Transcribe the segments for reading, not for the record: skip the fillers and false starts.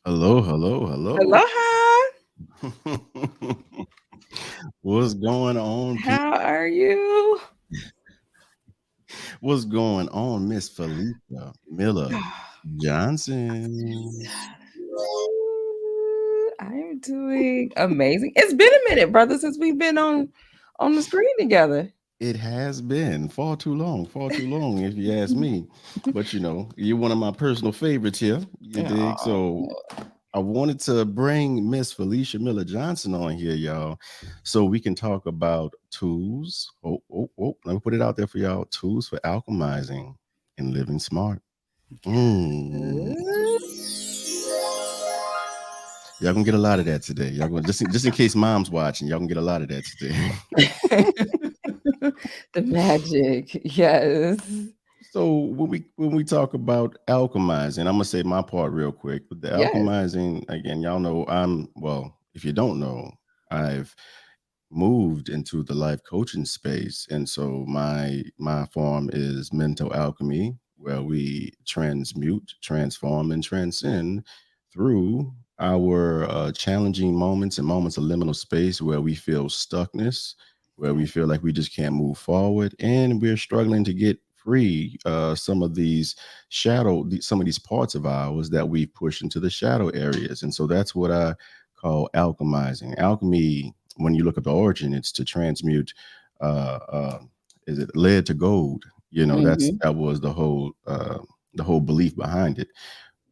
Hello, hello, hello. Aloha. What's going on, people? How are you? What's going on, Miss Felicia Miller Johnson? I'm doing amazing. It's been a minute, brother, since we've been on the screen together. It has been far too long, if you ask me. But you know, you're one of my personal favorites here. You dig? So I wanted to bring Miss Felicia Miller Johnson on here, y'all, so we can talk about tools. Let me put it out there for y'all. Tools for alchemizing and living smart. Y'all gonna get a lot of that today. Y'all gonna just in case mom's watching, y'all gonna get a lot of that today. The magic, yes. So when we talk about alchemizing, I'm gonna say my part real quick. With the alchemizing, again, y'all know if you don't know, I've moved into the life coaching space, and so my form is mental alchemy, where we transmute, transform, and transcend through our challenging moments and moments of liminal space where we feel stuckness, where we feel like we just can't move forward, and we're struggling to get free some of these parts of ours that we push into the shadow areas. And so that's what I call alchemizing. Alchemy, when you look at the origin, it's to transmute is it lead to gold? You know, that was the whole belief behind it.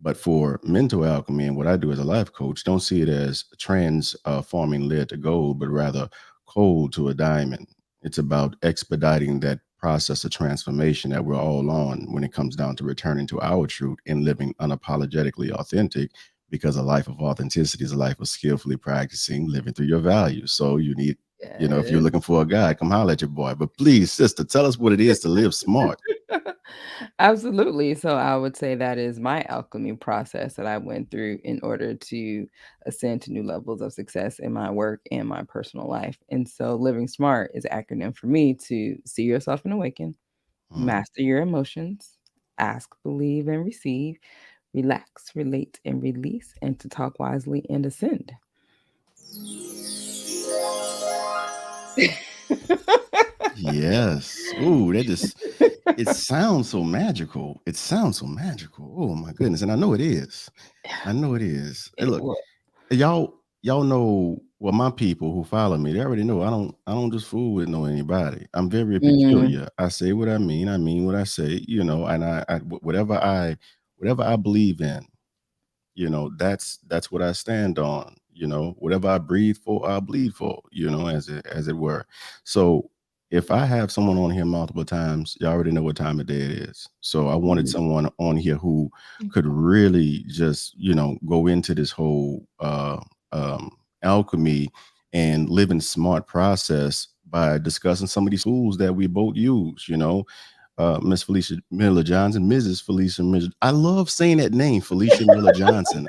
But for mental alchemy, and what I do as a life coach, don't see it as transforming lead to gold, but rather coal to a diamond. It's about expediting that process of transformation that we're all on when it comes down to returning to our truth and living unapologetically authentic, because a life of authenticity is a life of skillfully practicing living through your values. So you need, you know, if you're looking for a guy, come holler at your boy. But please, sister, tell us what it is to live smart. Absolutely. So I would say that is my alchemy process that I went through in order to ascend to new levels of success in my work and my personal life. And so living smart is an acronym for me to see yourself and awaken, master your emotions, ask, believe, and receive, relax, relate, and release, and to talk wisely and ascend. Yes. Ooh, it sounds so magical. It sounds so magical. Oh my goodness. And I know it is. I know it is. Hey, look, y'all know, well, my people who follow me, they already know I don't just fool with anybody. I'm very peculiar. I say what I mean what I say, you know, and I whatever I believe in, you know, that's what I stand on. You know, whatever I breathe for, I'll bleed for, you know, as it were. So if I have someone on here multiple times, you already know what time of day it is. So I wanted someone on here who could really just, you know, go into this whole alchemy and living smart process by discussing some of these tools that we both use, you know. Miss Felicia Miller Johnson, Mrs. Felicia Miller. I love saying that name, Felicia Miller Johnson.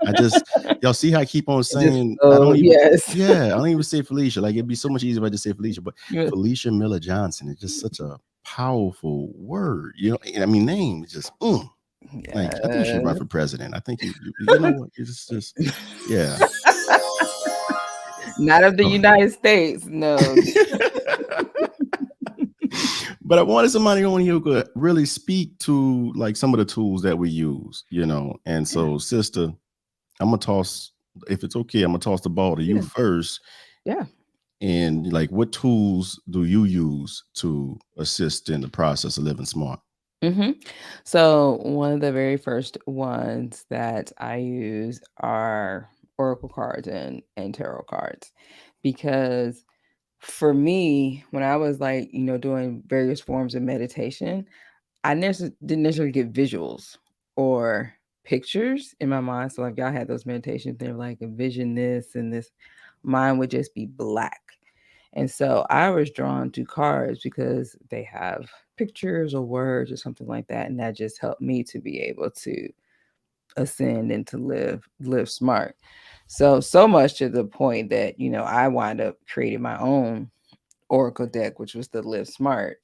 Y'all see how I keep on saying, I don't even say Felicia. Like, it'd be so much easier if I just say Felicia, but Felicia Miller Johnson is just such a powerful word, you know. I mean, name is just, like, I think you should run for president. I think you know what, it's just, yeah. Not of the United States, no. But I wanted somebody on here who could really speak to like some of the tools that we use, And Yeah. so, sister, I'm gonna toss, if it's okay, I'm gonna toss the ball to you Yeah. first. Yeah. And like, what tools do you use to assist in the process of living smart? hmm So one of the very first ones that I use are oracle cards and tarot cards, because for me, when I was like, doing various forms of meditation, I didn't necessarily get visuals or pictures in my mind. So like y'all had those meditations, they're like envision this and this. Mine would just be black. And so I was drawn to cards because they have pictures or words or something like that. And that just helped me to be able to ascend and to live smart. So much to the point that, I wind up creating my own Oracle deck, which was the Live Smart.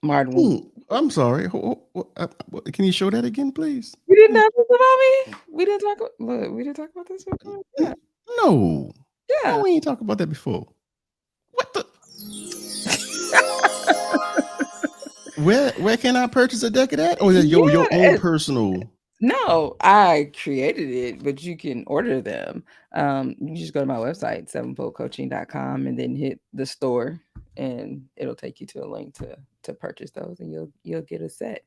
Martin, I'm sorry. Can you show that again, please? we didn't talk about me. We didn't talk. Look, we didn't talk about this before. Yeah, No. No, yeah. we ain't talked about that before. What the? Where can I purchase a deck of that? Or is it your Yeah. own personal? No, I created it, but you can order them. You just go to my website, sevenfoldcoaching.com, and then hit the store, and it'll take you to a link to purchase those, and you'll get a set.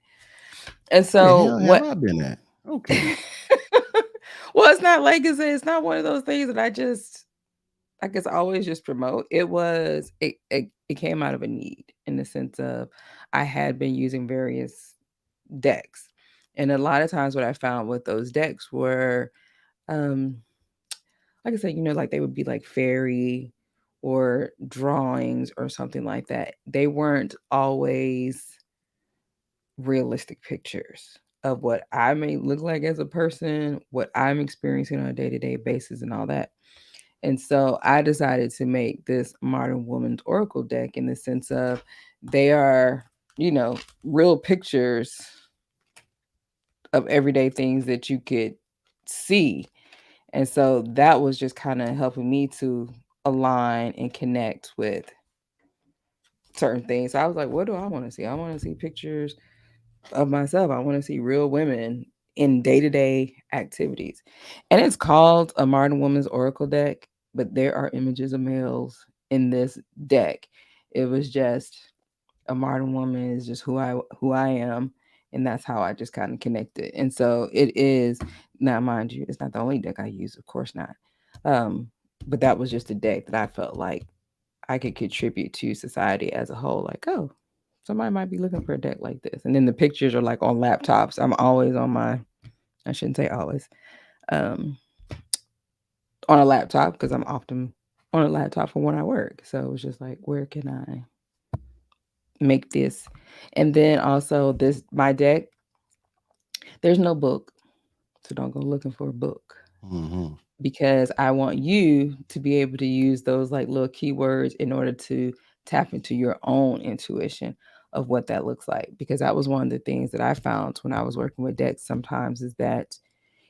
And Where the so hell have what? I been at? Okay. Well, it's not like I said, it's not one of those things that I guess always just promote. It came out of a need, in the sense of I had been using various decks. And a lot of times what I found with those decks were um like I said, like they would be like fairy or drawings or something like that. They weren't always realistic pictures of what I may look like as a person, what I'm experiencing on a day-to-day basis and all that. And so I decided to make this Modern Woman's Oracle deck, in the sense of they are, you know, real pictures of everyday things that you could see. And so that was just kind of helping me to align and connect with certain things. So I was like, what do I want to see? I want to see pictures of myself. I want to see real women in day-to-day activities. And it's called a Modern Woman's Oracle deck, but there are images of males in this deck. It was just a modern woman is just who I am, and that's how I just kind of connected. And so it is, now mind you, it's not the only deck I use, of course not. Um, but that was just a deck that I felt like I could contribute to society as a whole. Like, oh, somebody might be looking for a deck like this. And then the pictures are like on laptops. I'm always on my, I shouldn't say always, um, on a laptop, because I'm often on a laptop for when I work. So it was just like, where can I make this? And then also this my deck, there's no book, so don't go looking for a book, Mm-hmm. because I want you to be able to use those like little keywords in order to tap into your own intuition of what that looks like. Because that was one of the things that I found when I was working with decks sometimes, is that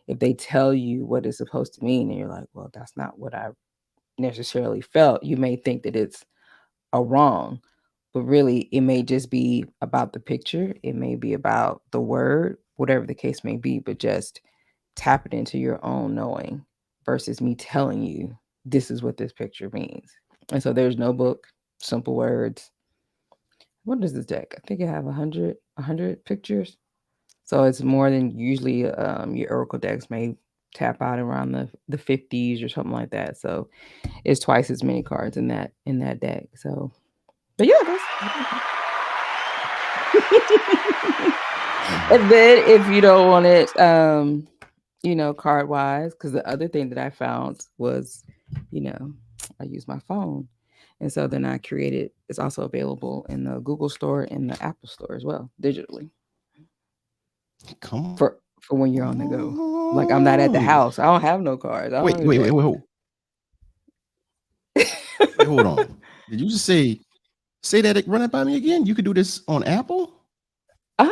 if they tell you what it's supposed to mean and you're like, well, that's not what I necessarily felt, you may think that it's a wrong, but really it may just be about the picture, it may be about the word, whatever the case may be, but just tap it into your own knowing versus me telling you this is what this picture means. And so there's no book, simple words. What is this deck? I think I have a hundred pictures. So it's more than usually your Oracle decks may tap out around the 50s or something like that. So it's twice as many cards in that deck. So, but yeah, that's and then if you don't want it, card wise, because the other thing that I found was, you know, I use my phone. And so then I created, it's also available in the Google Store and the Apple Store as well, digitally, Come for when you're on the go. Like I'm not at the on. house. I don't have no cards. I don't Wait, have a wait, wait, deck. wait, wait, hold on. Did you just say that, run it by me again? You could do this on Apple? uh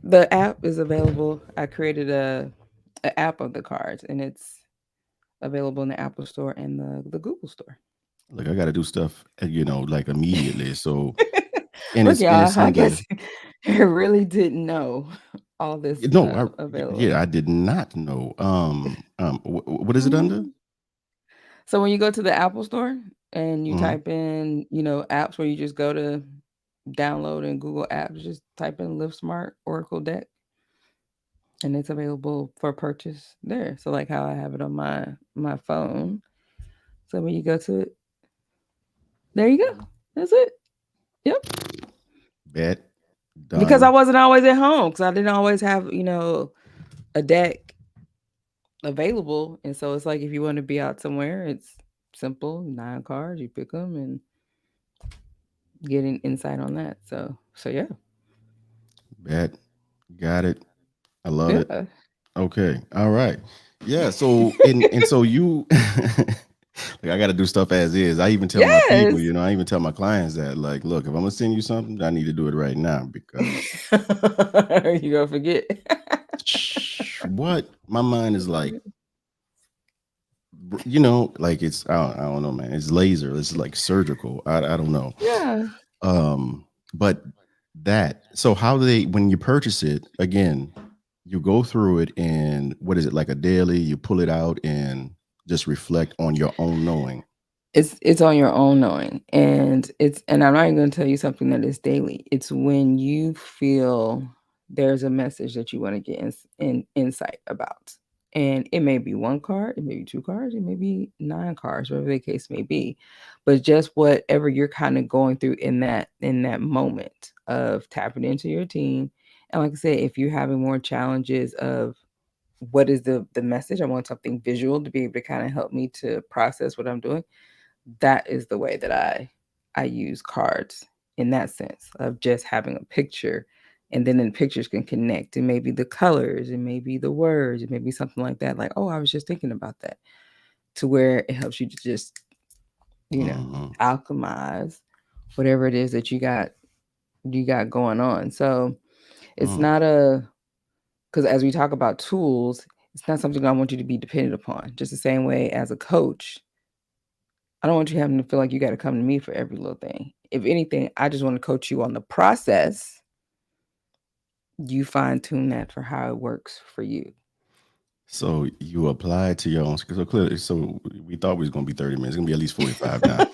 The app is available. I created a app of the cards, and it's available in the Apple Store and the Google Store. Look, I got to do stuff, like immediately. So, and Look, it's y'all, I under. guess I really didn't know all this No, available. I did not know. What is it under? Mhm. So when you go to the Apple Store and you Hmm. type in, apps where you just go to download in Google Apps, just type in Live Smart Oracle Deck, and it's available for purchase there. So like how I have it on my phone. So when you go to it, there you go. That's it. Yep. Bet Because I done. wasn't always at home, because I didn't always have, a deck available. And so it's like if you want to be out somewhere, it's simple, 9 cards, you pick them and get an insight on that. So yeah. Bet. Got it. I love it. Yeah. Okay. All right. Yeah. So and so you like I gotta do stuff as is. I even tell my people, Yes. I even tell my clients that, like, look, if I'm gonna send you something, I need to do it right now because You gonna forget. what my mind is like, like I don't know, man. It's laser. It's like surgical. I don't know. Yeah. But that, so how do they, when you purchase it again, you go through it, and what is it, like a daily, you pull it out and just reflect on your own knowing. It's on your own knowing. And I'm not even gonna tell you something that is daily. It's when you feel there's a message that you want to get insight about. And it may be 1 card, it may be 2 cards, it may be 9 cards, whatever the case may be. But just whatever you're kind of going through in that moment of tapping into your team. And like I said, if you're having more challenges of what is the message, I want something visual to be able to kind of help me to process what I'm doing. That is the way that I use cards, in that sense of just having a picture, and then pictures can connect, and maybe the colors, and maybe the words, and maybe something like that, like, oh, I was just thinking about that, to where it helps you to just, you know Hmm. alchemize whatever it is that you got going on. So it's Mm. not a because as we talk about tools, it's not something I want you to be dependent upon. Just the same way as a coach, I don't want you having to feel like you got to come to me for every little thing. If anything, I just want to coach you on the process. You fine tune that for how it works for you. So you apply it to your own, so clearly, so we thought we was gonna be 30 minutes. It's gonna be at least 45 now.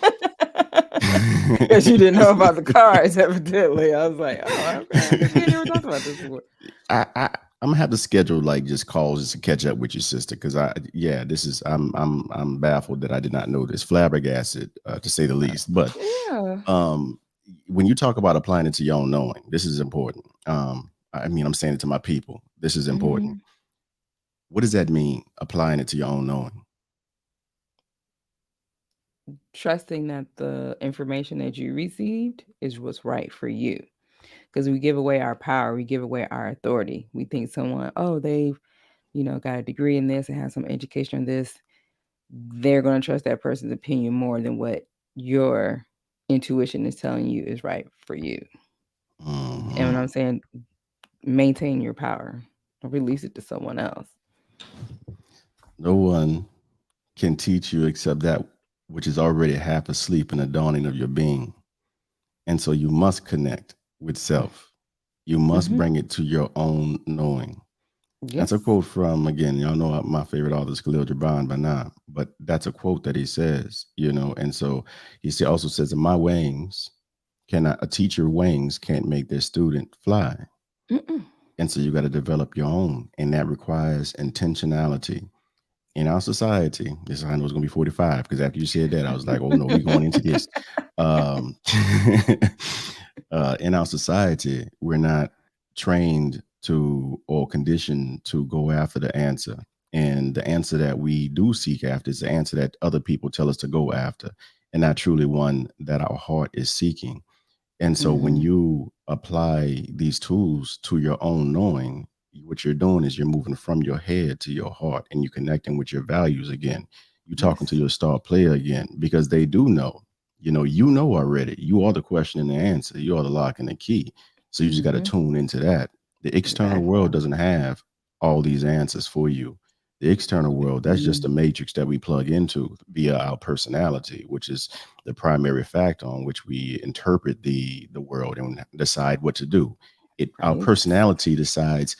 Because you didn't know about the cards, evidently. I was like, oh, okay, I guess we ain't never talked about this before. I'm gonna have to schedule like just calls just to catch up with your sister, because this is, I'm baffled that I did not know this, flabbergasted, to say the least. But Yeah. um, when you talk about applying it to your own knowing, this is important. I mean, I'm saying it to my people. This is important. Hmm. What does that mean? Applying it to your own knowing. Trusting that the information that you received is what's right for you. Because we give away our power, we give away our authority. We think someone, oh, they've, got a degree in this and has some education in this, they're going to trust that person's opinion more than what your intuition is telling you is right for you. And when Hmm. I'm saying maintain your power, don't release it to someone else. No one can teach you except that which is already half asleep in the dawning of your being. And so you must connect with self. You must Hmm. bring it to your own knowing. That's a Yes. quote from, again, y'all know my favorite author is 𝐦𝐤𝐤𝐬 by now, but that's a quote that he says, and so also says that my wings cannot, a teacher wings can't make their student fly. Mm-mm. And so you got to develop your own, and that requires intentionality. In our society, this I know it's gonna be 45, because after you said that, I was like, oh no, we're going into this. Um, in our society, we're not trained to, or conditioned to, go after the answer. And the answer that we do seek after is the answer that other people tell us to go after, and not truly one that our heart is seeking. And so when Hmm. you apply these tools to your own knowing, what you're doing is you're moving from your head to your heart, and you're connecting with your values again. You're talking to Yes. your star player again, because they do know. You know already. You are the question and the answer. You are the lock and the key. So you just got to Hmm. tune into that. The external Exactly. world doesn't have all these answers for you. The external world, that's just a Mhm. matrix that we plug into via our personality, which is the primary factor on which we interpret the world and decide what to do. Our Right. personality decides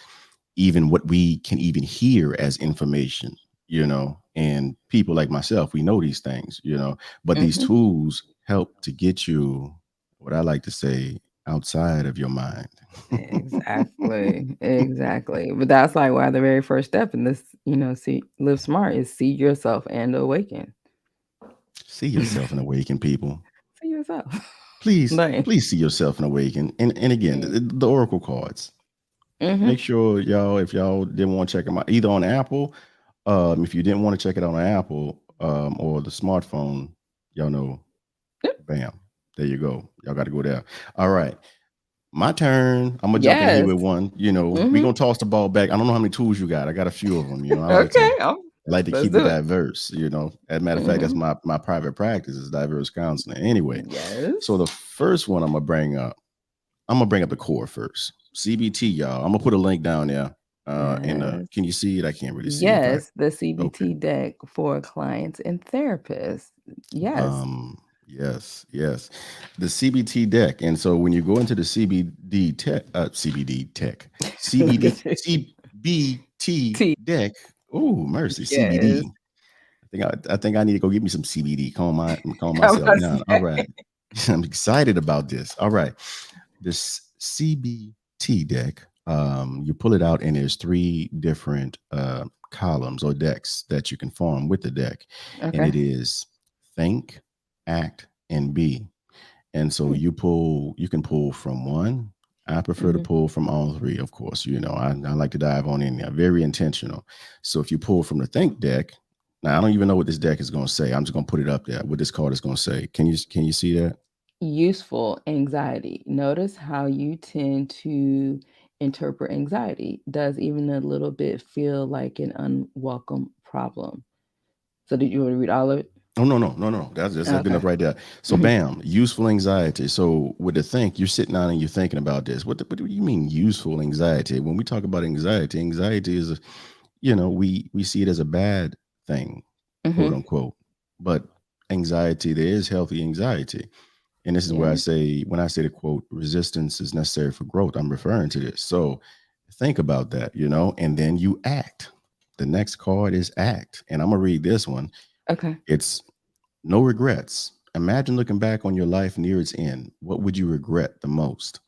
even what we can even hear as information, and people like myself, we know these things, but these Mhm. tools help to get you, what I like to say, outside of your mind. Exactly, exactly. But that's like why the very first step in this, see live smart is see yourself and awaken. See yourself and awaken, people. See yourself. Please, Like, please see yourself and awaken. And again, the oracle cards. mm-hmm. Make sure y'all, if y'all didn't want to check them out, either on Apple, if you didn't want to check it out on Apple, or the smartphone, y'all know, Yep. bam, there you go. Y'all got to go there. All right, my turn. I'm gonna jump in here Yes. with one. We Mm-hmm. gonna toss the ball back. I don't know how many tools you got. I got a few of them. I like to Okay. Let's keep it do it. diverse. As a matter of fact, that's Mm-hmm. my private practice is diverse counseling. Anyway, so Yes. the first one I'm gonna bring up the core first. CBT, y'all. I'm gonna put a link down there. Yes. Can you see it? I can't really see it, but Yes. The okay. CBT deck for clients and therapists. Yes. Yes, yes. The CBT deck. And so when you go into the CBT T. deck, oh mercy, Yes. CBD. I think I need to go get me some CBD. Calm I myself must down. All say. right. I'm excited about this. All right. This CBT deck, you pull it out and there's three different columns or decks that you can form with the deck. And Okay. it is think, act, and be. And so Hmm. you can pull from one. I prefer to Mm-hmm. pull from all three, of course. I like to dive on in there. Very intentional. So if you pull from the think deck, now I don't even know what this deck is going to say. I'm just going to put it up there. What this card is going to say. Can you see that? Useful anxiety. Notice how you tend to interpret anxiety. Does even a little bit feel like an unwelcome problem? So, did you want to read all of it? Oh no. That's good Okay. enough right there. So Mhm. bam, useful anxiety. So with the think, you're sitting down and you're thinking about this. What do you mean useful anxiety? When we talk about anxiety, anxiety is we see it as a bad thing, quote Mhm. unquote. But anxiety, there is healthy anxiety. And this is where I Yeah. say, when I say the quote, resistance is necessary for growth, I'm referring to this. So think about that, and then you act. The next card is act. And I'm gonna read this one. Okay. It's no regrets. Imagine looking back on your life near its end. What would you regret the most?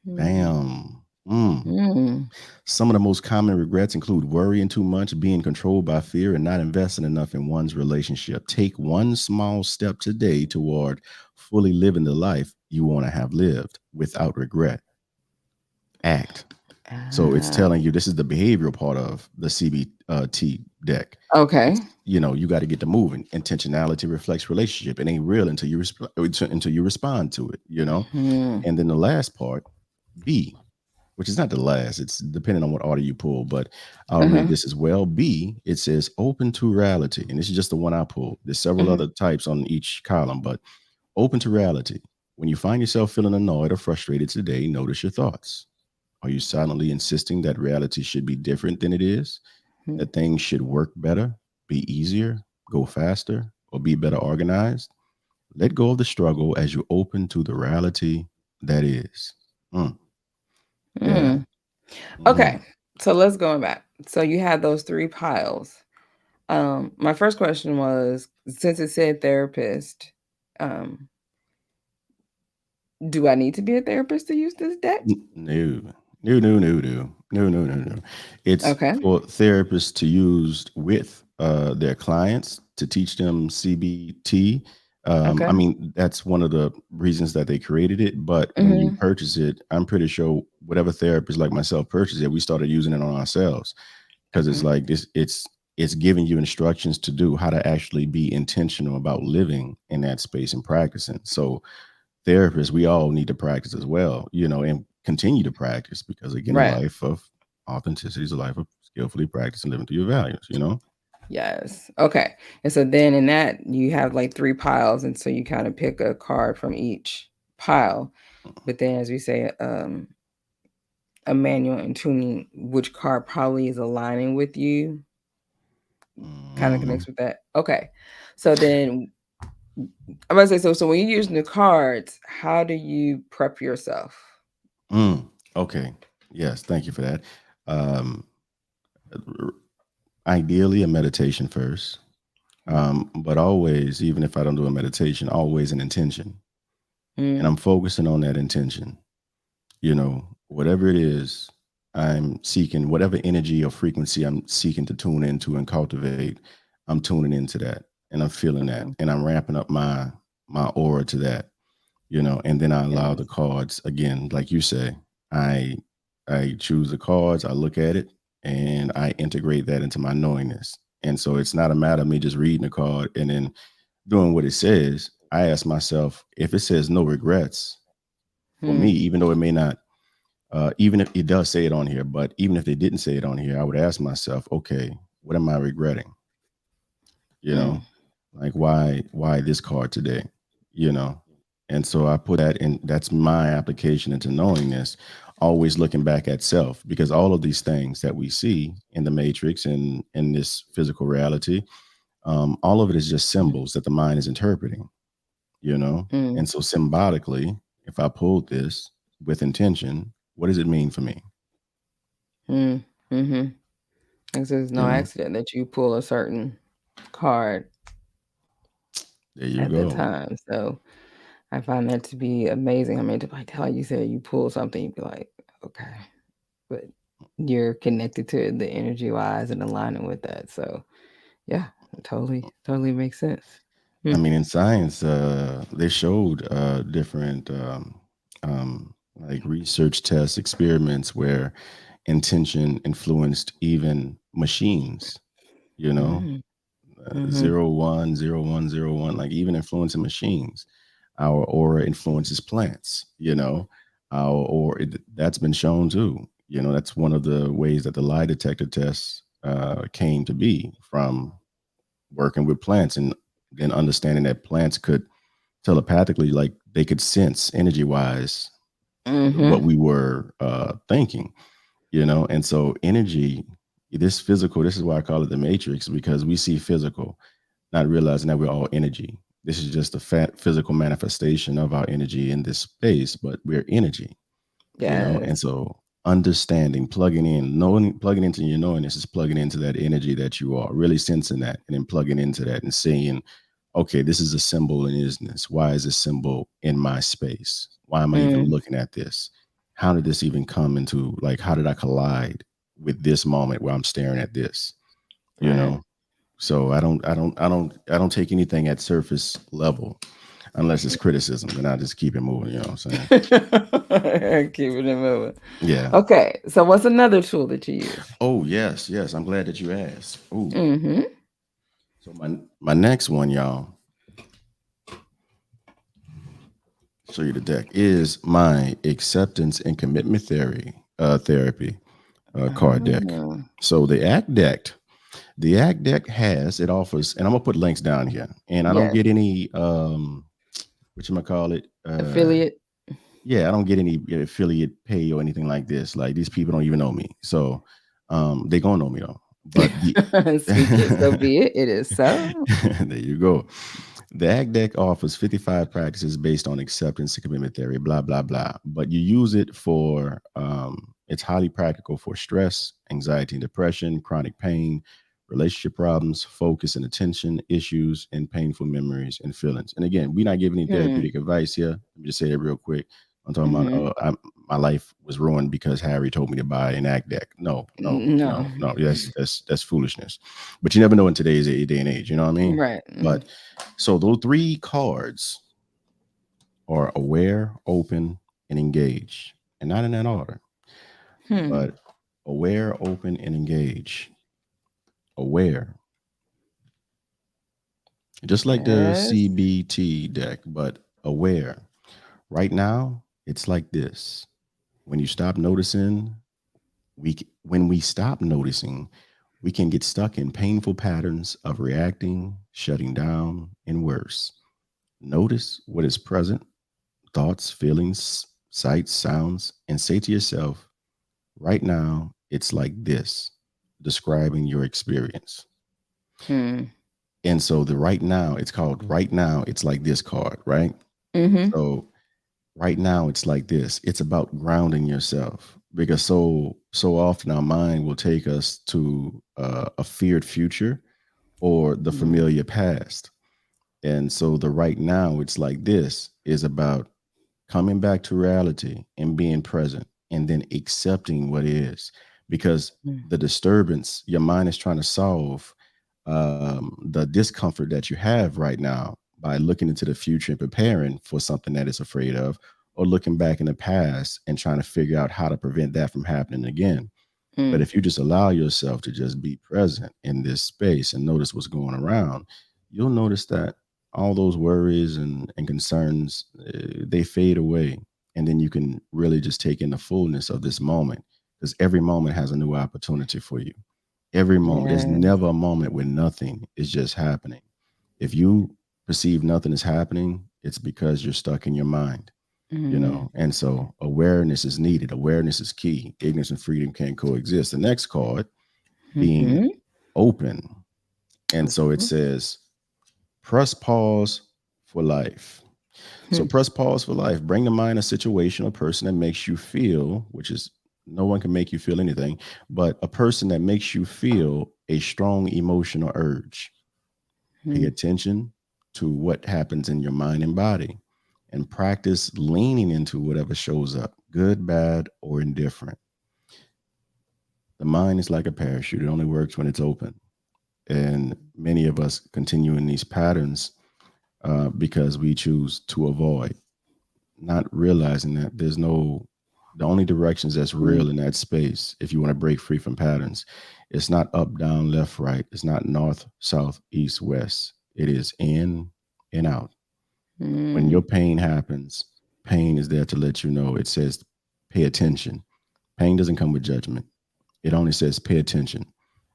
Mm. Bam. Mm. Mm. Some of the most common regrets include worrying too much, being controlled by fear, and not investing enough in one's relationship. Take one small step today toward fully living the life you want to have lived without regret. Act. So it's Ah. telling you this is the behavioral part of the CBT deck. Okay. You got to get to moving. Intentionality reflects relationship. It ain't real until until you respond to it. Mhm. And then the last part, B, which is not the last. It's depending on what order you pull, but I'll read Uh-huh. this as well. B, it says open to reality, and this is just the one I pulled. There's several Mhm. other types on each column, but open to reality. When you find yourself feeling annoyed or frustrated today, notice your thoughts. Are you silently insisting that reality should be different than it is? Mhm. That things should work better, be easier, go faster, or be better organized? Let go of the struggle as you open to the reality that is. Mm, yeah. Mm. Mhm. Okay. So let's go back. So you had those three piles. My first question was, since it said therapist, um, do I need to be a therapist to use this deck? No, no. It's Okay. for therapists to use with their clients to teach them CBT. I Okay. mean, that's one of the reasons that they created it. But when you Mhm. purchase it, I'm pretty sure whatever therapist like myself purchased it, we started using it on ourselves because it's Okay. like this. It's giving you instructions to do how to actually be intentional about living in that space and practicing. So therapists, we all need to practice as well, and continue to practice because again, a Right. life of authenticity is a life of skillfully practicing living through your values. Yes. Okay. And so then in that you have like three piles, and so you kind of pick a card from each pile. But then, as we say, a manual in tuning which card probably is aligning with you. Kind of Mhm. connects with that. Okay. So then I'm gonna say so when you're using the cards, how do you prep yourself? Mm, okay. Yes, thank you for that. Um, r- Ideally, a meditation first, Mm, but always, even if I don't do a meditation, always an intention, and mm, I'm focusing on that intention. Whatever it is, I'm seeking whatever energy or frequency I'm seeking to tune into and cultivate. I'm tuning into that, and I'm feeling that, okay. and I'm ramping up my aura to that. And then I allow the Yes. cards again, like you say, I I choose the cards, I look at it, and I integrate that into my knowingness. And so it's not a matter of me just reading the card and then doing what it says. I ask myself, if it says no regrets for me, Hmm. even though it may not, even if it does say it on here, but even if they didn't say it on here, I would ask myself, okay, what am I regretting? you Mm, know like why this card today you know and so I put that in. That's my application into knowing this, always looking back at self, because all of these things that we see in the matrix and in this physical reality, all of it is just mm, symbols that the mind is interpreting. mm, And so symbolically, if I pulled this with intention, what does it mean for me? mm, mm-hmm. And so it's you no know accident that you pull a certain card there you at the go. time. So I find that to be amazing. I mean, to like how you said you pull something, you'd be like, okay, but you're connected to it, the energy wise and aligning with that. So yeah, it totally makes sense. I Hmm. mean, in science, they showed different like research tests, experiments where intention influenced even machines. You know, Mm, mm-hmm. 0 1 0 1 0 1, like even influencing machines. Our aura influences plants. Our aura, that's been shown too. That's one of the ways that the lie detector tests came to be, from working with plants and then understanding that plants could telepathically, like they could sense energy wise Mm-hmm. what we were thinking. And so energy, this physical, this is why I call it the matrix, because we see physical, not realizing that we're all energy. This is just a physical manifestation of our energy in this space, but we're energy. Yes. And so understanding, plugging in, knowing, plugging into your knowing, this is plugging into that energy that you are, really sensing that, and then plugging into that and saying, okay, this is a symbol in isness. Why is this symbol in my space? Why am I even Mm, looking at this? How did this even come into, like, how did I collide with this moment where I'm staring at this? You right. know? So I don't take anything at surface level unless it's criticism, and I just keep it moving, you know what I'm saying? Keeping it moving. Yeah. Okay, so what's another tool that you use? Oh, yes, yes. I'm glad that you asked. Ooh. Mm-hmm. So my next one, y'all, show you the deck, is my acceptance and commitment therapy card deck. Oh, So the act deck has, it offers, and I'm gonna put links down here. And I don't yes. get any whatchamacallit, Affiliate. yeah, I don't get any affiliate pay or anything like this. Like, these people don't even know me. So they gonna know me though. But the Speak it, so be it. It is so. there you go. The ACT deck offers 55 practices based on acceptance and commitment theory, blah, blah, blah. But you use it for, it's highly practical for stress, anxiety and depression, chronic pain, relationship problems, focus and attention issues, and painful memories and feelings. And again, we're not giving any Hmm. therapeutic advice here. Let me just say that real quick. I'm talking about, Mm-hmm. my life was ruined because Harry told me to buy an ACT deck. No, no, No. no, no. That's foolishness. But you never know in today's day and age. You know what I mean? Right. But so those three cards are aware, open, and engage, and not in that order, Hmm. but aware, open, and engage. Aware, just like the Yes. CBT deck, but aware. Right now, it's like this. When you stop noticing, when we stop noticing, we can get stuck in painful patterns of reacting, shutting down, and worse. Notice what is present: thoughts, feelings, sights, sounds, and say to yourself, right now, it's like this, describing your experience. Mm. And so the right now, it's called right now. It's like this card, right? Mhm. So right now, it's like this. It's about grounding yourself because so often our mind will take us to a feared future or the Mm. familiar past. And so the right now, it's like this is about coming back to reality and being present and then accepting what is, because Mm. the disturbance your mind is trying to solve, the discomfort that you have right now by looking into the future and preparing for something that it's afraid of, or looking back in the past and trying to figure out how to prevent that from happening again. But Mm. if you just allow yourself to just be present in this space and notice what's going around, you'll notice that all those worries and concerns, they fade away. And then you can really just take in the fullness of this moment, because every moment has a new opportunity for you. Every moment. There's Yes. never a moment where nothing is just happening. If you perceive nothing is happening, it's because you're stuck in your mind, Mm. and so awareness is needed. Awareness is key. Ignorance and freedom can't coexist. The next card being Mhm. open. And so it Open. says press pause for life. So Hmm. press pause for life. Bring to mind a situation or person that makes you feel, which is no one can make you feel anything, but a person that makes you feel a strong emotional urge. Pay Hmm. attention to what happens in your mind and body and practice leaning into whatever shows up, good, bad, or indifferent. The mind is like a parachute, it only works when it's open. And many of us continue in these patterns because we choose to avoid, not realizing that the only directions that's Hmm. real in that space, if you want to break free from patterns, it's not up, down, left, right. It's not north, south, east, west. It is in and out. When your Mm. pain happens, pain is there to let you know. It says, pay attention. Pain doesn't come with judgment. It only says, pay attention.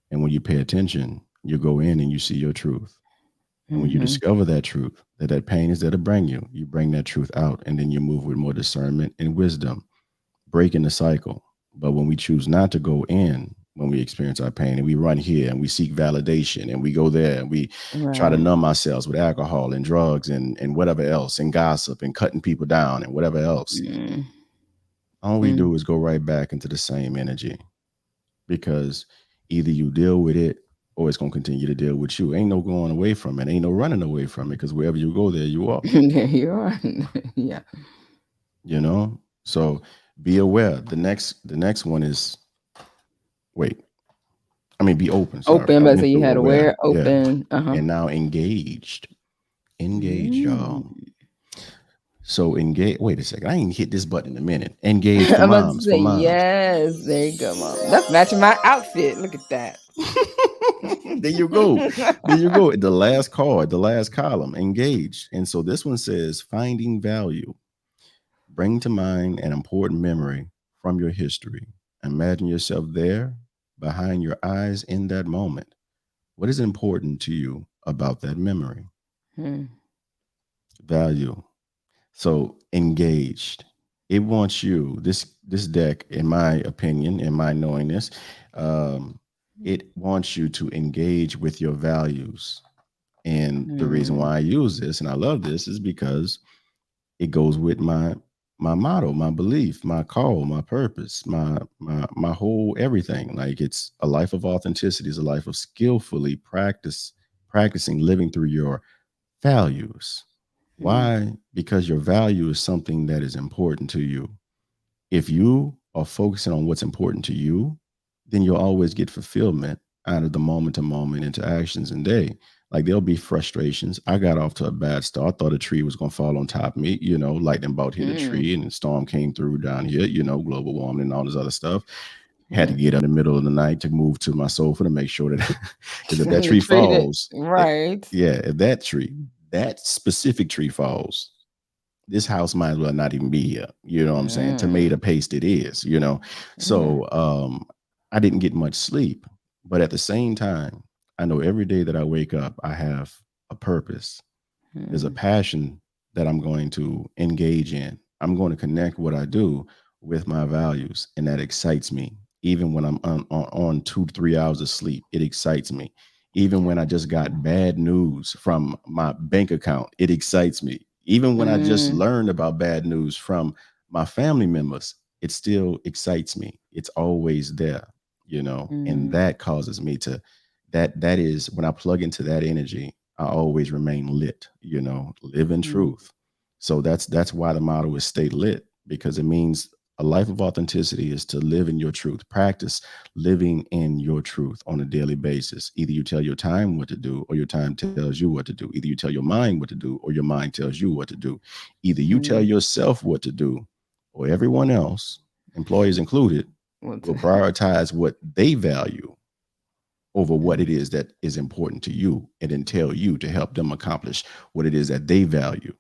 And when you pay attention, you go in and you see your truth. And when you Mhm. discover that truth, that pain is there to bring you bring that truth out, and then you move with more discernment and wisdom, breaking the cycle. But when we choose not to go in, when we experience our pain and we run here and we seek validation and we go there and we try to Right. numb ourselves with alcohol and drugs and whatever else and gossip and cutting people down and whatever else, Mm. all we Mm. do is go right back into the same energy, because either you deal with it or it's going to continue to deal with you. Ain't no going away from it. Ain't no running away from it, because wherever you go, there you are. There you are. Yeah. You know. So be aware. The next one is wait. I mean, be open. Sorry, Open, I but so went you through had aware. aware, Yeah, open. Uh-huh. and now engaged. Engaged, y'all. Mm. So engage. Wait a second. I ain't hit this button in a minute. Engage for I'm about to moms. For say moms. yes. There you go, mom. That's matching my outfit. Look at that. There you go. There you go. The last card, the last column, engaged. And so this one says finding value. Bring to mind an important memory from your history. Imagine yourself there behind your eyes in that moment. What is important to you about that memory? Hmm. Value. So engaged. It wants you, this deck, in my opinion, in my knowing this, um, it wants you to engage with your values. And the reason Hmm. why I use this and I love this is because it goes with my motto, my belief, my call, my purpose, my whole everything. Like, it's a life of authenticity, is a life of skillfully practicing living through your values. Hmm. Why? Because your value is something that is important to you. If you are focusing on what's important to you, then you'll always get fulfillment out of the moment to moment interactions and day. Like, there'll be frustrations. I got off to a bad start. I thought a tree was gonna fall on top of me, lightning bolt hit a Hmm. tree and the storm came through down here, global warming and all this other stuff. Had to Yeah. get up in the middle of the night to move to my sofa to make sure that because if that You tree treat it falls, right. yeah, if that specific tree falls, this house might as well not even be here. You know what I'm saying? Mm. Tomato paste it is, you know. Yeah. So I didn't get much sleep. But at the same time, I know every day that I wake up, I have a purpose. There's a Mm. passion that I'm going to engage in. I'm going to connect what I do with my values, and that excites me. Even when I'm on 2 to 3 hours of sleep, it excites me. Even when I just got bad news from my bank account, it excites me. Even when I just Mm, learned about bad news from my family members, it still excites me. It's always there, and mm, that causes me to that is when I plug into that energy, I always remain lit, live in mm, truth. So that's why the motto is stay lit, because it means a life of authenticity is to live in your truth. Practice living in your truth on a daily basis. Either you tell your time what to do, or your time tells you what to do. Either you tell your mind what to do, or your mind tells you what to do. Either you tell mm. yourself what to do, or everyone else, employees included, What's will prioritize what they value over what mm, it is that is important to you, and then tell you to help them accomplish what it is that they value.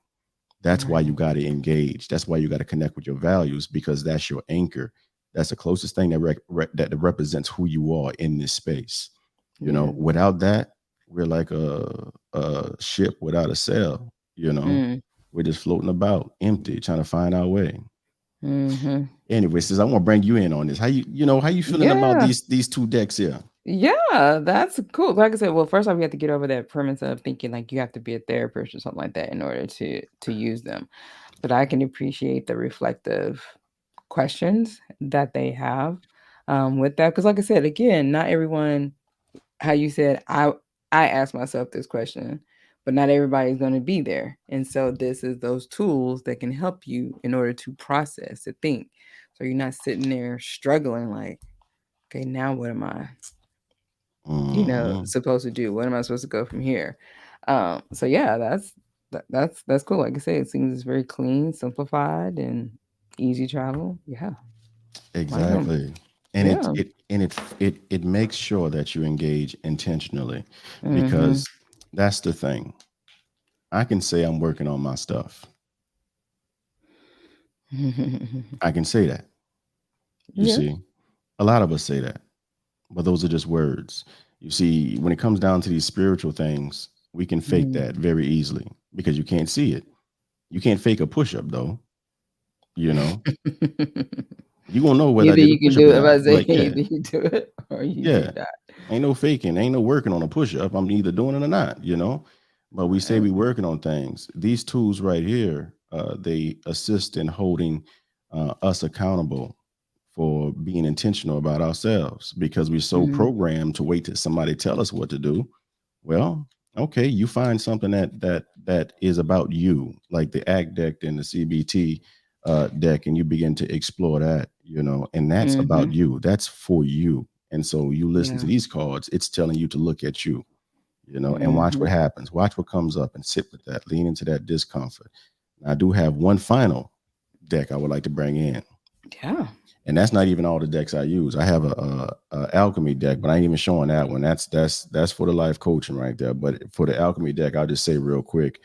That's why you right. got to engage. That's why you got to connect with your values, because that's your anchor. That's the closest thing that represents who you are in this space. Yeah. Without that, we're like a ship without a sail. Mm, We're just floating about, empty, trying to find our way. hmm. Anyway, sis, I want to bring you in on this. How you feeling about Yeah. these two decks here? Yeah, that's cool. Like I said, well, first off, you have to get over that premise of thinking like you have to be a therapist or something like that in order to use them. But I can appreciate the reflective questions that they have with that. Because, like I said, again, not everyone. How you said, I asked myself this question, but not everybody's going to be there, and so this is those tools that can help you in order to process, to think. So you're not sitting there struggling like, okay, now what am I? Hmm. Supposed to do? What am I supposed to go from here? So yeah, that's cool. Like I said, it seems it's very clean, simplified, and easy travel. Yeah, like them. Exactly. And Yeah. it makes sure that you engage intentionally, Mm-hmm. because that's the thing. I can say I'm working on my stuff. I can say that. You Yeah. see, a lot of us say that, but those are just words. You see, when it comes down to these spiritual things, we can fake Mm. that very easily because you can't see it. You can't fake a push up though. You know, you gonna know whether I Either did a you can push up do or it. If not. I Be say like, yeah, either you do it or you do yeah. not. Ain't no faking, ain't no working on a push up. I'm either doing it or not. But we say Yeah. we working on things. These tools right here, they assist in holding us accountable for being intentional about ourselves, because we're so Mhm. programmed to wait till somebody tell us what to do. Well, okay, you find something that is about you, like the ACT deck and the CBT deck, and you begin to explore that, and that's about Mhm. you. That's for you. And so you listen to Yeah. these cards, it's telling you to look at you, and watch what Mhm. happens. Watch what comes up and sit with that, lean into that discomfort. I do have one final deck I would like to bring in, Yeah. and that's not even all the decks I use. I have a alchemy deck, but I ain't even showing that one. That's for the life coaching right there. But for the alchemy deck, I'll just say real quick,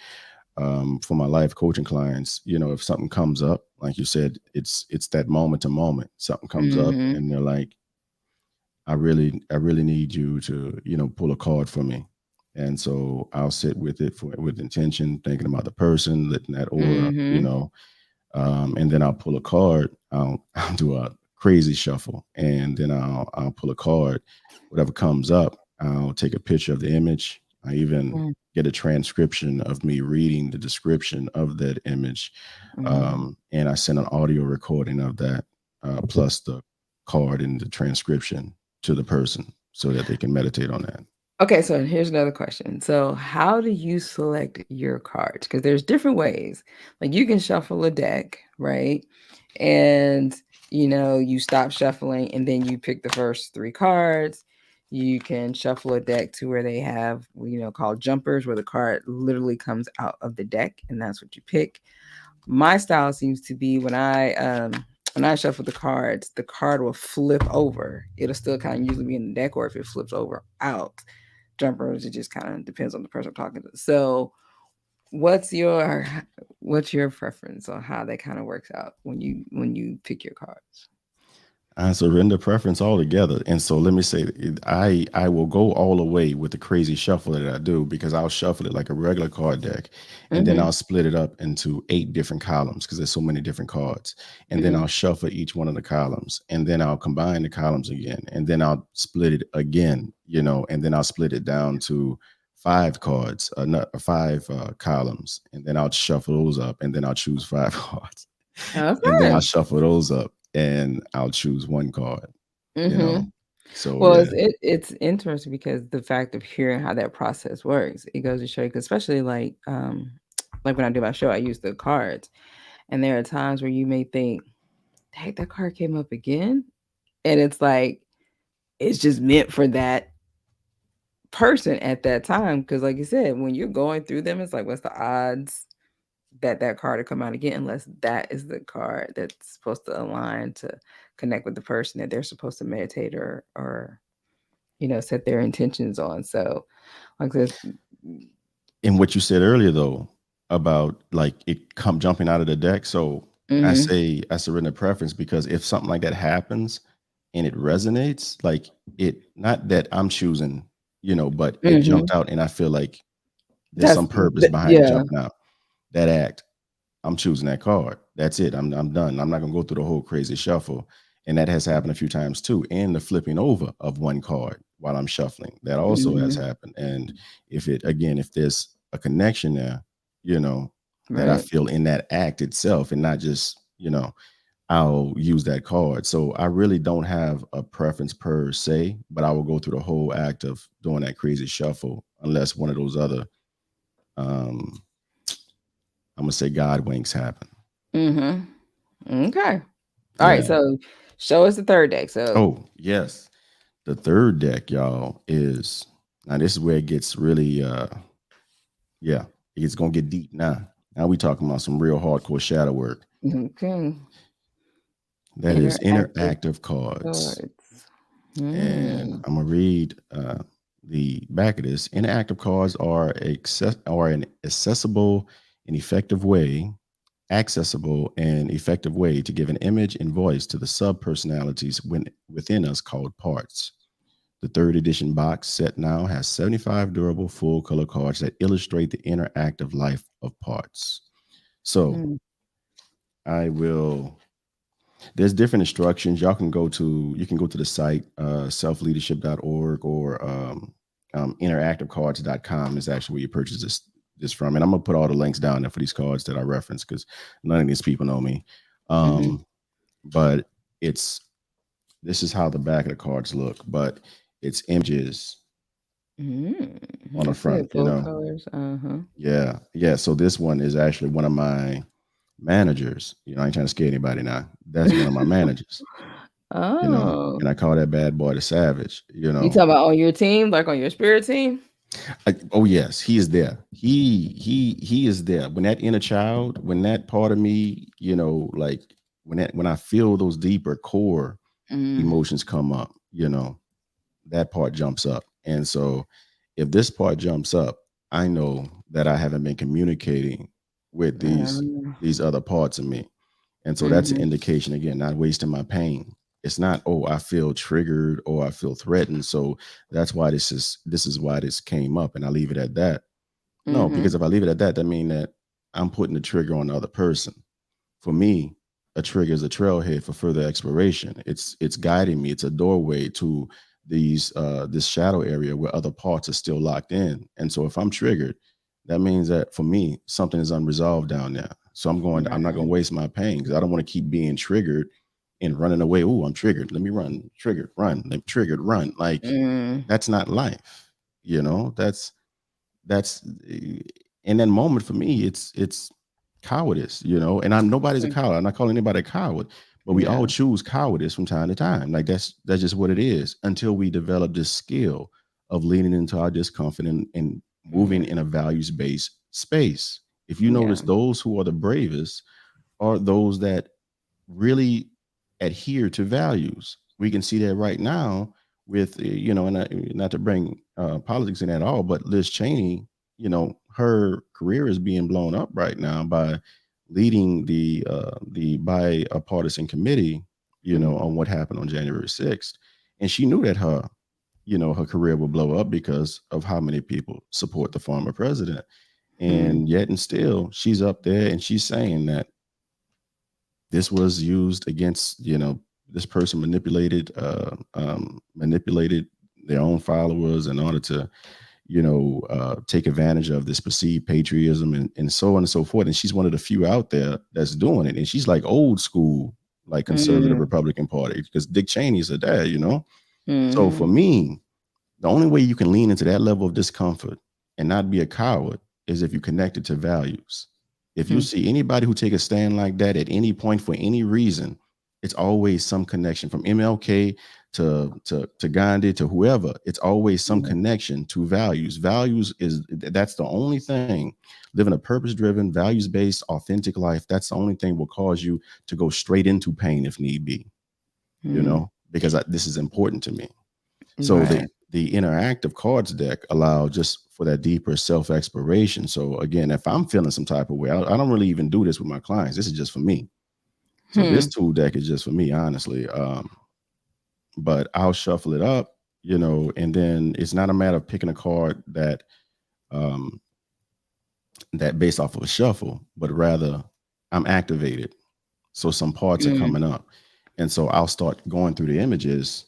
for my life coaching clients, if something comes up, like you said, it's that moment to moment. Something comes up, Mhm. and they're like, I really need you to, pull a card for me. And so I'll sit with it with intention, thinking about the person, letting that aura, Mhm. and then I'll pull a card. I'll do a crazy shuffle, and then I'll pull a card. Whatever comes up, I'll take a picture of the image. I even Mm. get a transcription of me reading the description of that image, Mm. and I send an audio recording of that, plus the card and the transcription to the person so that they can meditate on that. Okay, so here's another question. So, how do you select your cards? Because there's different ways. Like you can shuffle a deck, right? And you stop shuffling and then you pick the first three cards. You can shuffle a deck to where they have, called jumpers, where the card literally comes out of the deck and that's what you pick. My style seems to be when I shuffle the card will flip over. It'll still kind of usually be in the deck, or if it flips over out jumpers, it just kind of depends on the person I'm talking to. So, what's your what's your preference on how that kind of works out when you pick your cards? I surrender preference altogether. And so let me say, I will go all the way with the crazy shuffle that I do, because I'll shuffle it like a regular card deck, and then Mhm. I'll split it up into 8 different columns because there's so many different cards. And then I'll Mhm. shuffle each one of the columns, and then I'll combine the columns again, and then I'll split it again, and then I'll split it down to 5 cards, not 5 columns, and then I'll shuffle those up, and then I'll choose 5 cards, and then I'll Okay. shuffle those up, and I'll choose 1 card, you know? Mhm. So, Well, yeah. it's interesting because the fact of hearing how that process works, it goes to show you, 'cause especially like when I do my show, I use the cards, and there are times where you may think, "Dang, that card came up again?" And it's like, it's just meant for that person at that time. Because, like you said, when you're going through them, it's like, what's the odds that that card will come out again, unless that is the card that's supposed to align to connect with the person that they're supposed to meditate or set their intentions on. So, like this. And what you said earlier though, about like it come jumping out of the deck. So I Mhm. say I surrender preference, because if something like that happens and it resonates, like it, not that I'm choosing, but it jumped Mhm. out and I feel like there's That's some purpose th behind it yeah. jumping out. That act, I'm choosing that card. That's it. I'm done. I'm not gonna go through the whole crazy shuffle. And that has happened a few times too. And the flipping over of 1 card while I'm shuffling. That also has Mhm. happened. And if there's a connection there, you know, that I Right. feel in that act itself, and not just, I'll use that card. So I really don't have a preference per se, but I will go through the whole act of doing that crazy shuffle unless one of those other um I'm gonna say God winks happen. Mhm. Okay. Alright, Yeah. so show us the 3rd deck. So Oh, yes. The third deck, y'all, is now this is where it gets really yeah, it's gonna get deep now. Now we talking about some real hardcore shadow work. okay. That is Interactive interactive cards. cards. And Mm. I'm gonna read the back of this. Interactive cards are an accessible and effective way to give an image and voice to the sub personalities within us called parts. The third edition box set now has 75 durable full color cards that illustrate the interactive life of parts. So Mm. I will there's different instructions. You can go to the site, selfleadership.org, or interactivecards.com is actually where you purchase this from. And I'm gonna put all the links down there for these cards that I reference, because none of these people know me. Mhm. But it's this is how the back of the cards look, but it's images on Mm. I the see it, full front. colors. Uh-huh. Yeah. Yeah. So this one is actually one of my managers. I ain't trying to scare anybody now. That's one of my managers, Oh. and I call that bad boy the Savage. You talking about on your team, like on your spirit team? Oh yes, he is there. He is there. When that inner child, when that part of me, like when I feel those deeper core Mm. emotions come up, that part jumps up. And so if this part jumps up, I know that I haven't been communicating with these other parts of me. And so that's an Mhm. indication, again, not wasting my pain. It's not, oh, I feel triggered or I feel threatened. So that's why this is why this came up, and I leave it at that. No, because Mhm. if I leave it at that, that means that I'm putting the trigger on the other person. For me, a trigger is a trailhead for further exploration. It's guiding me. It's a doorway to this shadow area where other parts are still locked in. And so if I'm triggered, that means that for me, something is unresolved down there. So I'm not gonna Right. waste my pain, because I don't want to keep being triggered and running away. Oh, I'm triggered. Let me run. Triggered, run. Let me triggered, run. Like, Mm. that's not life. That's in that moment for me, it's cowardice, and I'm nobody's a Mm. coward. I'm not calling anybody a coward, but we all Yeah. choose cowardice from time to time. Like, that's just what it is, until we develop this skill of leaning into our discomfort and moving Mhm. in a values-based space. If you Yeah. notice, those who are the bravest are those that really adhere to values. We can see that right now with, and not to bring politics in at all, but Liz Cheney, her career is being blown up right now by leading the bipartisan committee Mhm. on what happened on January 6th. And she knew that her career would blow up because of how many people support the former president. Mhm. And yet and still, she's up there and she's saying that this was used against, this person manipulated their own followers in order to, take advantage of this perceived patriotism and so on and so forth. And she's one of the few out there that's doing it. And she's like old school, like conservative Mhm. Republican Party, because Dick Cheney's her dad. So for Mhm. me, the only way you can lean into that level of discomfort and not be a coward is if you connect it to values. If you Mhm. see anybody who take a stand like that at any point for any reason, it's always some connection from MLK to Gandhi to whoever. It's always some Mhm. connection to values. Values that's the only thing. Living a purpose-driven, values-based, authentic life. That's the only thing will cause you to go straight into pain if need be. Mhm. Because this is important to me. So Right. the interactive cards deck allow just for that deeper self exploration. So again, if I'm feeling some type of way, I don't really even do this with my clients. This is just for me. So this Hmm. tool deck is just for me, honestly. But I'll shuffle it up, and then it's not a matter of picking a card um, that based off of a shuffle, but rather I'm activated. So some parts are Mm. coming up, and so I'll start going through the images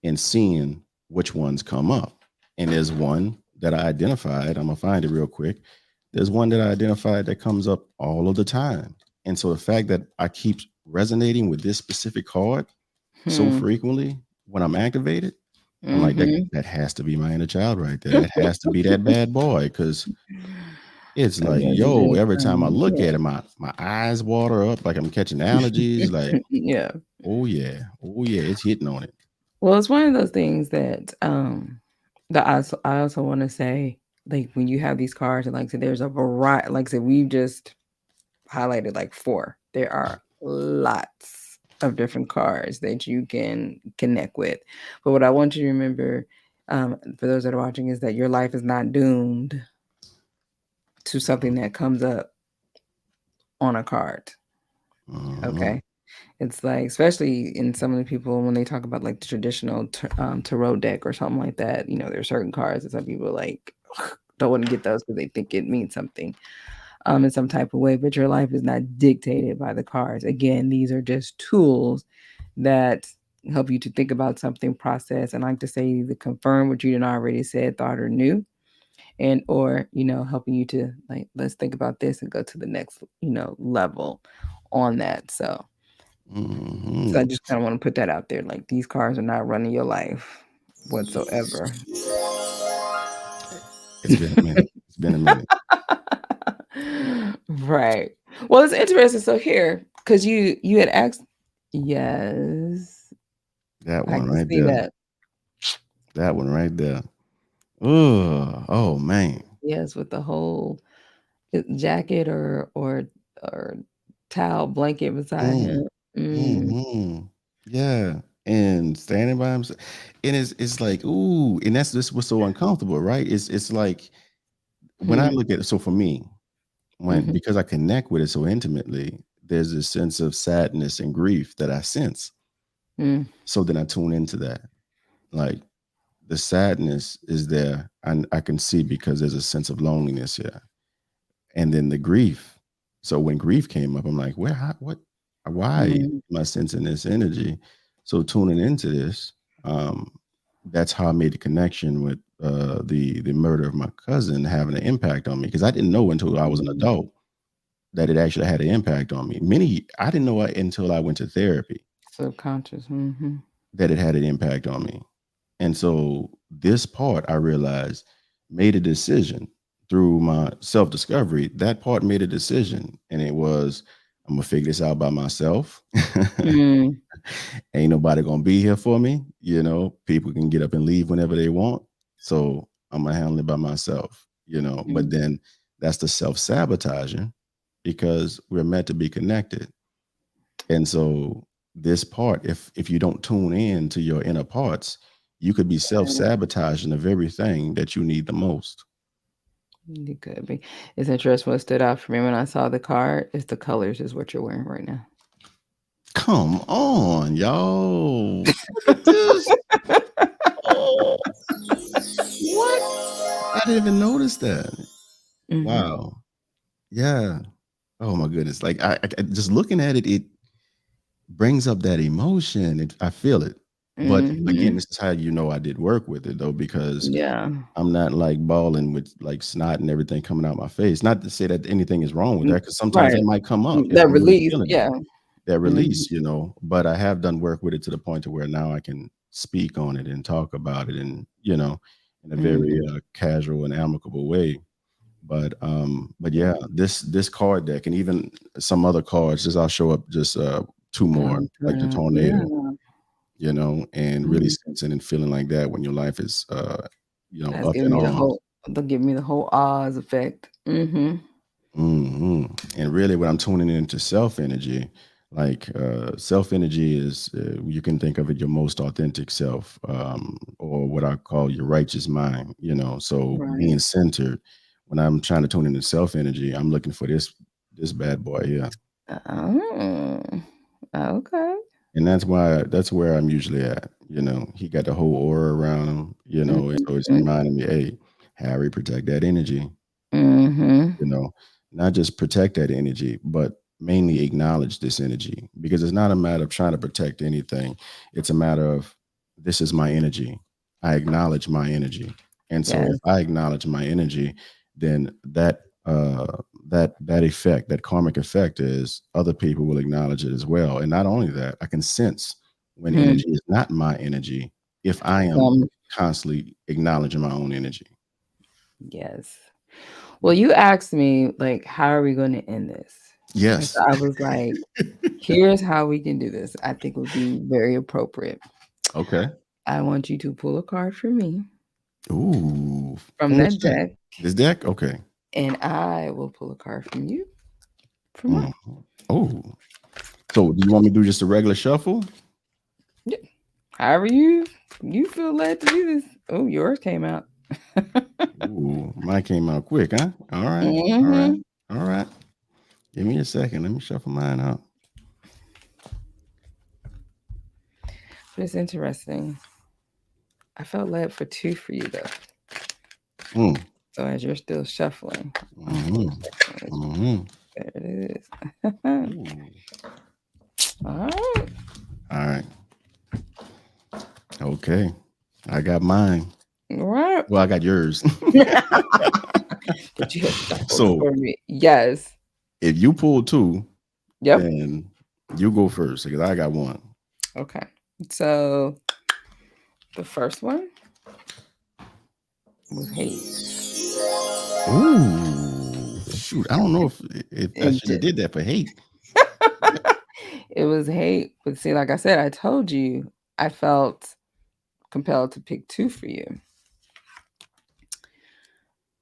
and seeing which ones come up. And there's one that I identified. I'm gonna find it real quick. There's one that I identified that comes up all of the time. And so the fact that I keep resonating with this specific card so Hmm. frequently when I'm activated, I'm like, that Mhm. that has to be my inner child right there. That has to be that bad boy. Cause it's That's like, what you yo, do. every time I look Yeah. at it, my eyes water up like I'm catching allergies. Like, Yeah. oh yeah, oh yeah, it's hitting on it. Well, it's one of those things that I also want to say, like when you have these cards, and like I said, there's a variety. Like I said, we've just highlighted like four. There are lots of different cards that you can connect with. But what I want you to remember, for those that are watching, is that your life is not doomed to something that comes up on a card. Mhm. Okay. It's like, especially in some of the people when they talk about like the traditional tarot deck or something like that, there are certain cards that some people like don't want to get those because they think it means something in some type of way. But your life is not dictated by the cards. Again, these are just tools that help you to think about something, process, and like to say to confirm what you didn't already said, thought, or knew, and or helping you to like let's think about this and go to the next level on that. So I Mhm. just kind of want to put that out there. Like these cars are not running your life whatsoever. It's been a minute. It's been a minute. Right. Well, it's interesting. So here, because you had asked, yes, That I one can right see there. that. That one right there. Ugh. Oh man. Yes, with the whole jacket or towel blanket beside Mm. him. Mm, Mhm. Yeah. And standing by himself. And it's like, ooh, and that's just what's so uncomfortable, right? It's like when I hmm, look at it, so for me, when hmm, because I connect with it so intimately, there's this sense of sadness and grief that I sense. mm, So then I tune into that. Like the sadness is there, and I can see because there's a sense of loneliness here, and then the grief. So when grief came up, I'm like, where, how, what, why mm, am I sensing this energy? So tuning into this, um, that's how I made the connection with the murder of my cousin having an impact on me because I didn't know until I was an mm, adult that it actually had an impact on me. I didn't know it until I went to therapy subconscious. Hmm. that it had an impact on me. And so this part I realized made a decision through my self-discovery. That part made a decision and it was I'm gonna figure this out by myself. Mm, Ain't nobody gonna be here for me. People can get up and leave whenever they want. So I'm gonna handle it by myself. But mm, then that's the self-sabotaging because we're meant to be connected. And so this part, if you don't tune in to your inner parts, you could be self-sabotaging the very thing that you need the most. it could be. It's interesting. What stood out for me when I saw the card is the colors is what you're wearing right now. Come on, y'all. Look at this. Oh, what? I didn't even notice that. Mhm. Wow. Yeah. Oh my goodness. Like just looking at it, it brings up that emotion. I feel it. But again, Mhm. this is how you know I did work with it though, because Yeah. I'm not like bawling with like snot and everything coming out my face. Not to say that anything is wrong with Mm, that, because sometimes that right. might come up if That I'm really release, feeling it. yeah. That Mhm. release, but I have done work with it to the point to where now I can speak on it and talk about it and, in a very Mhm. casual and amicable way. But yeah, this card deck and even some other cards, just I'll show up just two more, like the Okay. tornado, Yeah. and really Mhm. sensing and feeling like that when your life is That's up giving in me the arms. whole they'll give me the whole Oz effect. Mhm. And really, when I'm tuning into self energy, like self energy is, you can think of it your most authentic self, or what I call your righteous mind. So Right. being centered. When I'm trying to tune into self energy, I'm looking for this bad boy here, Oh. Okay. and that's where I'm usually at. He got the whole aura around him. So it's Mhm. reminding me, hey, Harry, protect that energy. Mhm. you know not just protect that energy, but mainly acknowledge this energy, because it's not a matter of trying to protect anything. It's a matter of, this is my energy. I acknowledge my energy. And so if Yes. I acknowledge my energy, then that effect, that karmic effect, is other people will acknowledge it as well. And not only that, I can sense when Mhm. energy is not my energy if I am constantly acknowledging my own energy. Yes. Well, you asked me, like, "How are we gonna end this?" And so Yes. I was like, "Here's how we can do this." I think would be very appropriate. Okay. I want you to pull a card for me Ooh, from from which that deck? deck, This deck? Okay. and I will pull a card from you from mine. Mhm. Oh, so do you want me to do just a regular shuffle? Yeah. However you feel led to do this. Oh, yours came out. Ooh, mine came out quick, huh? All right, all right, Mhm. all right. Give me a second. Let me shuffle mine out. But it's interesting. I felt led for 2 for you, though. Mm, So as you're still shuffling, hold on mm-hmm, a second. mm-hmm. There it is. Ooh. Alright. All right. Okay. I got mine. Alright. Well, I got yours. But you have shuffled So for me. Yes. if you pull two, Yep. then you go first because I got one. Okay. So the first one was hate. Ooh, shoot. I don't know if I It should have just did that for hate. it was hate. But see, like I said, I told you I felt compelled to pick 2 for you.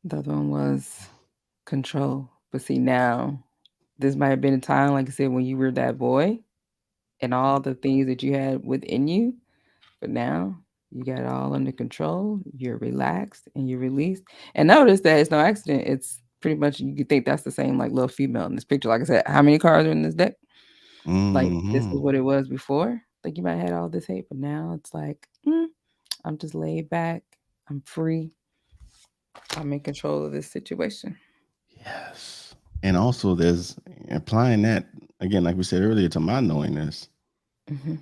The other one was control. But see now, this might have been a time, like I said, when you were that boy and all the things that you had within you. But now you got it all under control. You're relaxed and you're released. And notice that it's no accident. It's pretty much you could think that's the same like little female in this picture. Like I said, how many cards are in this deck? Like this is Mm-hmm. what it was before. Like you might have had all this hate, but now it's like, I'm just laid back. I'm free. I'm in control of this situation. Yes. And also there's applying that again, like we said earlier, to my knowingness. Hmm.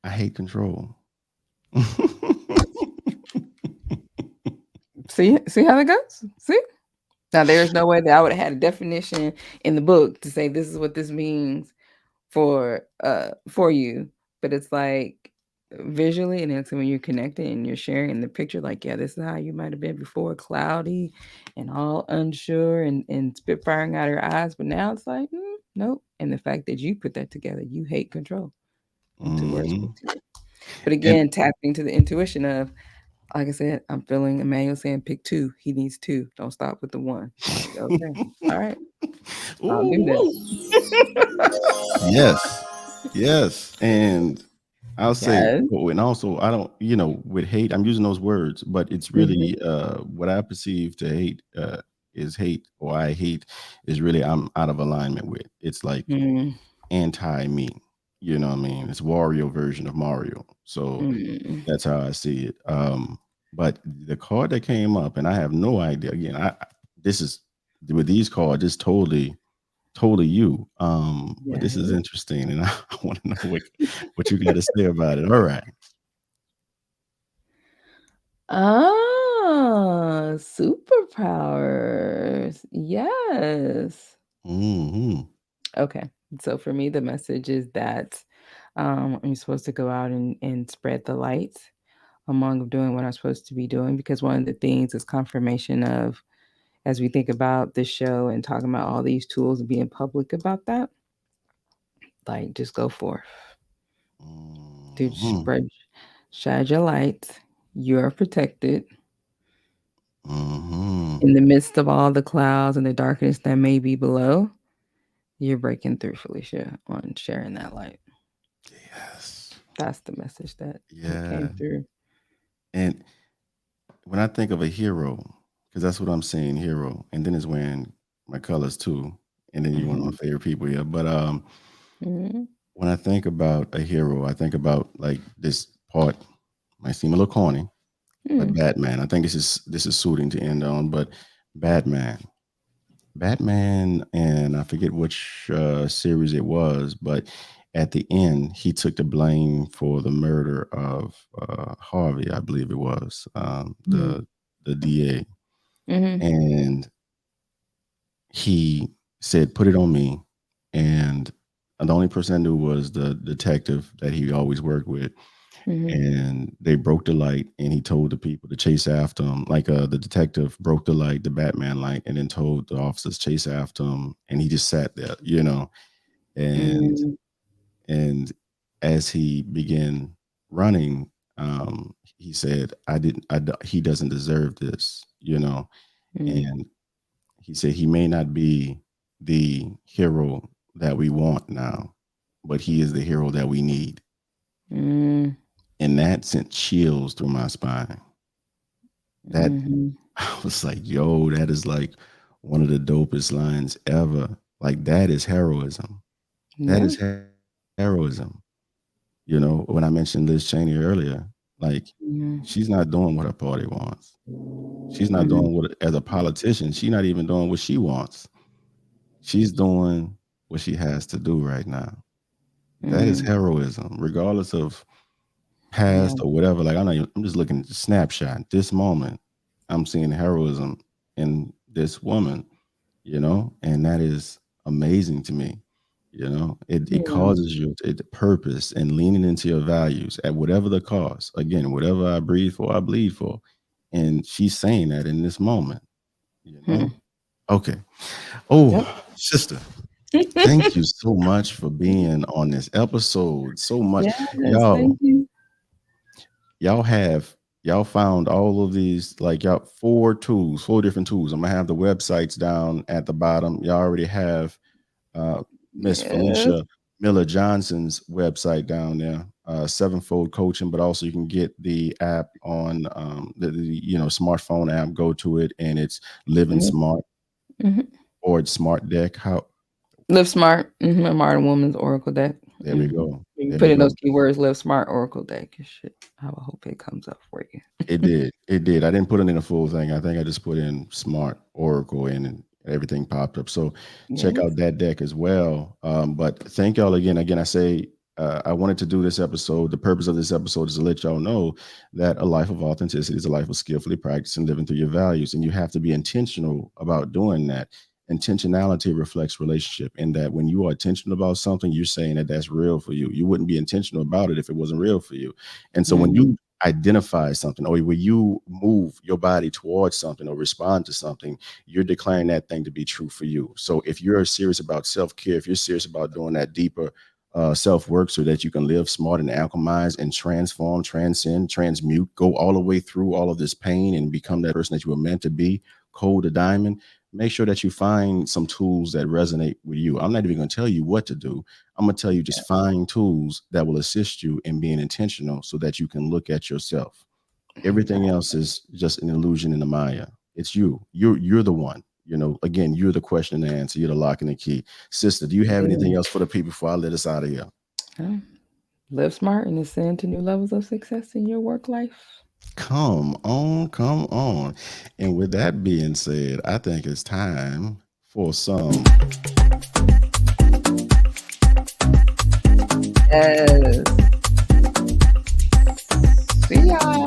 I hate control. See how that goes? See? Now there's no way that I would have had a definition in the book to say this is what this means for you, but it's like visually, and then so when you're connected and you're sharing the picture, like, yeah, this is how you might have been before, cloudy and all unsure and spitfiring out her eyes, but now it's like, nope. And the fact that you put that together, you hate control. Them 2 words put Mhm. together. But And again, tapping to the intuition of, like I said, I'm feeling Emmanuel saying pick 2. He needs 2. Don't stop with the 1. Like, okay, all right, I'll do that. Ooh. Yes. Yes. And I'll say, Yes. oh, and also I don't, with hate, I'm using those words, but it's Mhm. really what I perceive to hate is hate, or I hate is really I'm out of alignment with. It's like Mm. anti-me. You know what I mean? It's Wario version of Mario. So Mm. that's how I see it. But the card that came up, and I have no idea. Again, this is with these cards, it's totally you. But this is Yes. interesting, and I want to know what you got to say about it. All right. Ah, superpowers. Yes. Hmm. Okay. So for me, the message is that I'm supposed to go out and spread the light among doing what I'm supposed to be doing, because one of the things is confirmation of, as we think about this show and talking about all these tools and being public about that, like just go forth. Dude, Hmm. shine your light. You are protected Hmm. in the midst of all the clouds and the darkness that may be below. You're breaking through, Felicia, on sharing that light. Yes. That's the message that came Yeah. through. And when I think of a hero, because that's what I'm saying, hero, and then it's wearing my colors too, and then you're one of my Mhm. favorite people here. But Mhm. when I think about a hero, I think about like this part might seem a little corny, but Mm. Batman. I think this is suiting to end on, but Batman. Batman, and I forget which series it was, but at the end, he took the blame for the murder of Harvey, I believe it was, Mhm. the DA, Mhm. and he said, "Put it on me." And the only person I knew was the detective that he always worked with, Mhm. and they broke the light, and he told the people to chase after him. Like the detective broke the light, the Batman light, and then told the officers chase after him, and he just sat there, and Mm. and as he began running, he said, "I didn't. He doesn't deserve this." Mm. And he said he may not be the hero that we want now, but he is the hero that we need. Mm. And that sent chills through my spine. That Mhm. I was like, yo, that is like one of the dopest lines ever. Like that is heroism. That Yeah. is heroism. When I mentioned Liz Cheney earlier, like she's Mhm. not doing what her party wants. She's not Mhm. doing what as a politician, she's not even doing what she wants. She's doing what she has to do right now. That is Mm. heroism, regardless of Yeah. past or whatever. Like I'm just looking at the snapshot. This moment, I'm seeing heroism in this woman, and that is amazing to me. It Yeah. causes you to purpose and leaning into your values at whatever the cost. Again, whatever I breathe for, I bleed for. And she's saying that in this moment, you Hmm. know? Okay. Oh, Yep. sister, thank you so much for being on this episode. So much. Yes, Y'all, thank you. y'all have y'all found all of these, like y'all four different tools. I'm gonna have the websites down at the bottom. Y'all already have uh Miss Yes. Felicia Miller Johnson's website down there, sevenfold coaching, but also you can get the app on the smartphone app. Go to it, and it's Living Mhm. Smart Mhm. or it's Smart Deck. How Live Smart. Mhm. A Modern Woman's Oracle deck. There we Mhm. go. You There put we in those go. keywords, Live Smart Oracle deck. It should. I will hope it comes up for you. It did. It did. I didn't put it in a full thing. I think I just put in Smart Oracle in, and everything popped up. So check Yes. out that deck as well. But thank y'all again. Again, I say I wanted to do this episode. The purpose of this episode is to let y'all know that a life of authenticity is a life of skillfully practicing living through your values. And you have to be intentional about doing that. Intentionality reflects relationship, in that when you are intentional about something, you're saying that that's real for you. You wouldn't be intentional about it if it wasn't real for you. And so when Mhm. you identify something, or when you move your body towards something or respond to something, you're declaring that thing to be true for you. So if you're serious about self-care, if you're serious about doing that deeper self-work so that you can live smart and alchemize and transform, transcend, transmute, go all the way through all of this pain and become that person that you were meant to be, cold to diamond, make sure that you find some tools that resonate with you. I'm not even going to tell you what to do. I'm going to tell you, just find tools that will assist you in being intentional so that you can look at yourself. Everything else is just an illusion in the Maya. It's you. You're the one. again, you're the question and answer. You're the lock and the key. Sister, do you have anything else for the people before I let us out of here? Live smart and ascend to new levels of success in your work life. Come on. And with that being said, I think it's time for some. Yes. See y'all.